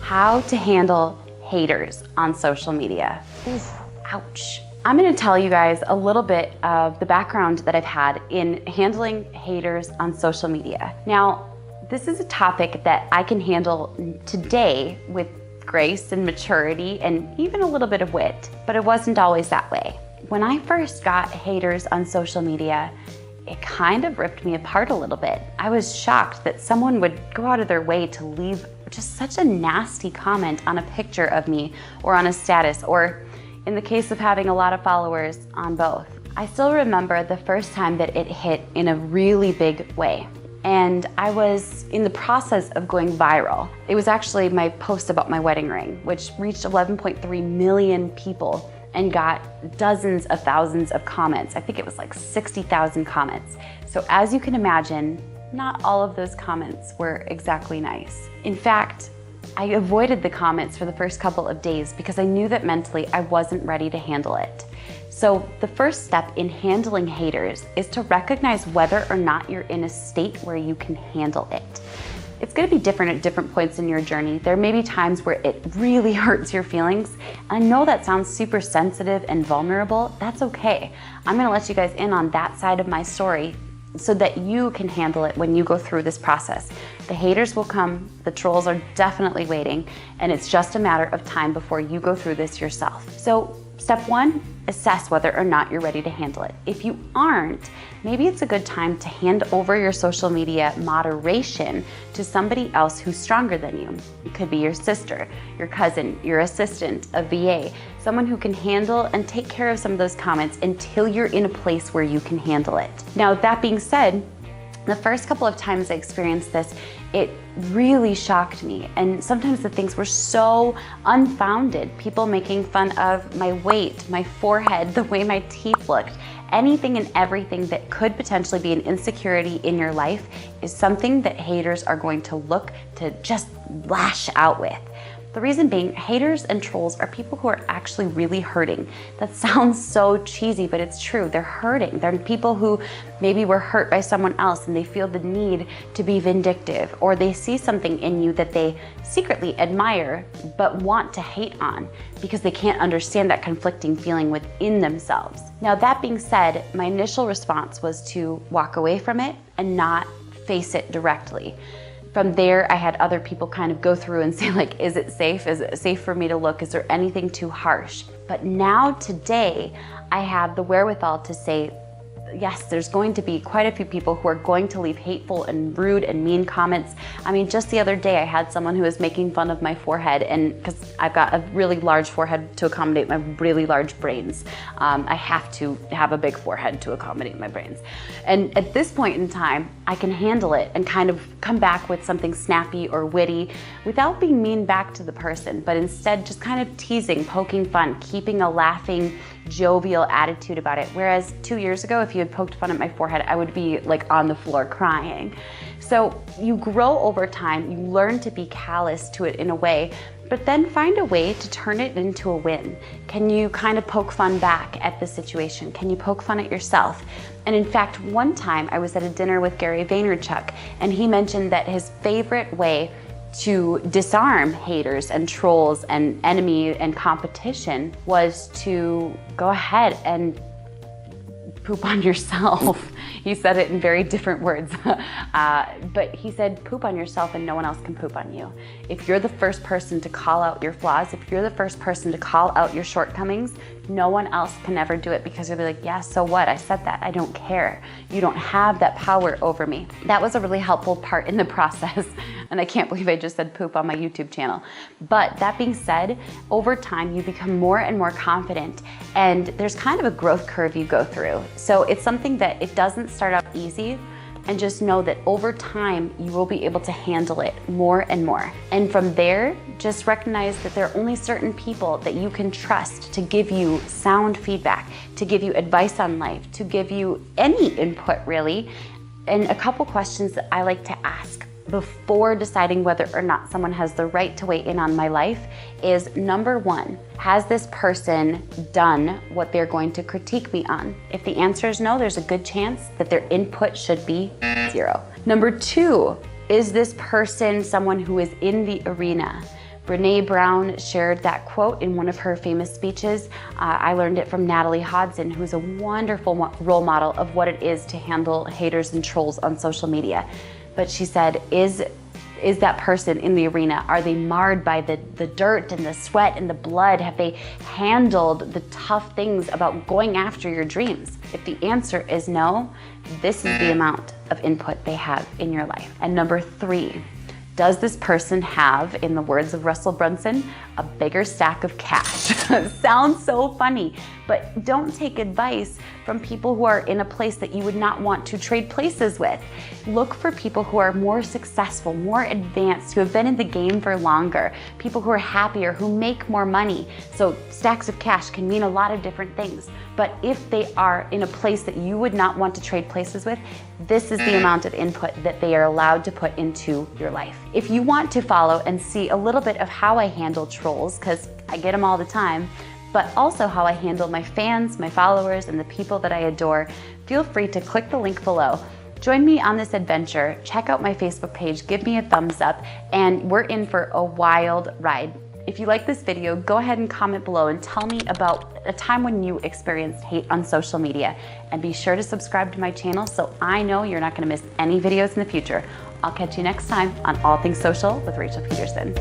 How to handle haters on social media. Oof, ouch. I'm gonna tell you guys a little bit of the background that I've had in handling haters on social media. Now, this is a topic that I can handle today with grace and maturity and even a little bit of wit, but it wasn't always that way. When I first got haters on social media, it kind of ripped me apart a little bit. I was shocked that someone would go out of their way to leave just such a nasty comment on a picture of me or on a status, or in the case of having a lot of followers, on both. I still remember the first time that it hit in a really big way. And I was in the process of going viral. It was actually my post about my wedding ring, which reached 11.3 million people and got dozens of thousands of comments. I think it was like 60,000 comments. So as you can imagine, not all of those comments were exactly nice. In fact, I avoided the comments for the first couple of days because I knew that mentally I wasn't ready to handle it. So the first step in handling haters is to recognize whether or not you're in a state where you can handle it. It's gonna be different at different points in your journey. There may be times where it really hurts your feelings. I know that sounds super sensitive and vulnerable. That's okay. I'm gonna let you guys in on that side of my story so that you can handle it when you go through this process. The haters will come, the trolls are definitely waiting, and it's just a matter of time before you go through this yourself. So step one, assess whether or not you're ready to handle it. If you aren't, maybe it's a good time to hand over your social media moderation to somebody else who's stronger than you. It could be your sister, your cousin, your assistant, a VA, someone who can handle and take care of some of those comments until you're in a place where you can handle it. Now, that being said, the first couple of times I experienced this, it really shocked me. And sometimes the things were so unfounded. People making fun of my weight, my forehead, the way my teeth looked. Anything and everything that could potentially be an insecurity in your life is something that haters are going to look to just lash out with. The reason being, haters and trolls are people who are actually really hurting. That sounds so cheesy, but it's true. They're hurting. They're people who maybe were hurt by someone else and they feel the need to be vindictive, or they see something in you that they secretly admire but want to hate on because they can't understand that conflicting feeling within themselves. Now, that being said, my initial response was to walk away from it and not face it directly. From there, I had other people kind of go through and say, like, is it safe? Is it safe for me to look? Is there anything too harsh? But now, today, I have the wherewithal to say, yes, there's going to be quite a few people who are going to leave hateful and rude and mean comments. I mean, just the other day I had someone who was making fun of my forehead, and because I've got a really large forehead to accommodate my really large brains. I have to have a big forehead to accommodate my brains. And at this point in time, I can handle it and kind of come back with something snappy or witty without being mean back to the person, but instead just kind of teasing, poking fun, keeping a laughing, jovial attitude about it. Whereas 2 years ago, if you had poked fun at my forehead, I would be like on the floor crying. So you grow over time, you learn to be callous to it in a way, but then find a way to turn it into a win. Can you kind of poke fun back at the situation? Can you poke fun at yourself? And in fact, one time I was at a dinner with Gary Vaynerchuk, and he mentioned that his favorite way to disarm haters and trolls and enemy and competition was to go ahead and poop on yourself. He said it in very different words, but he said poop on yourself and no one else can poop on you. If you're the first person to call out your flaws, if you're the first person to call out your shortcomings, no one else can ever do it, because you'll be like, yeah, so what? I said that. I don't care. You don't have that power over me. That was a really helpful part in the process. And I can't believe I just said poop on my YouTube channel. But that being said, over time, you become more and more confident, and there's kind of a growth curve you go through. So it's something that it doesn't start out easy, and just know that over time, you will be able to handle it more and more. And from there, just recognize that there are only certain people that you can trust to give you sound feedback, to give you advice on life, to give you any input really. And a couple questions that I like to ask before deciding whether or not someone has the right to weigh in on my life is, number one, has this person done what they're going to critique me on? If the answer is no, there's a good chance that their input should be 0. Number two, is this person someone who is in the arena Brene Brown shared that quote in one of her famous speeches. I learned it from Natalie Hodson, who's a wonderful role model of what it is to handle haters and trolls on social media. But she said, is that person in the arena, are they marred by the dirt and the sweat and the blood? Have they handled the tough things about going after your dreams? If the answer is no, this is the amount of input they have in your life. And number 3, does this person have, in the words of Russell Brunson, a bigger stack of cash? Sounds so funny, but don't take advice from people who are in a place that you would not want to trade places with. Look for people who are more successful, more advanced, who have been in the game for longer, people who are happier, who make more money. So stacks of cash can mean a lot of different things, but if they are in a place that you would not want to trade places with, this is the amount of input that they are allowed to put into your life. If you want to follow and see a little bit of how I handle trolls, because I get them all the time, but also how I handle my fans, my followers, and the people that I adore, feel free to click the link below. Join me on this adventure, check out my Facebook page, give me a thumbs up, and we're in for a wild ride. If you like this video, go ahead and comment below and tell me about a time when you experienced hate on social media. And be sure to subscribe to my channel so I know you're not gonna miss any videos in the future. I'll catch you next time on All Things Social with Rachel Pedersen.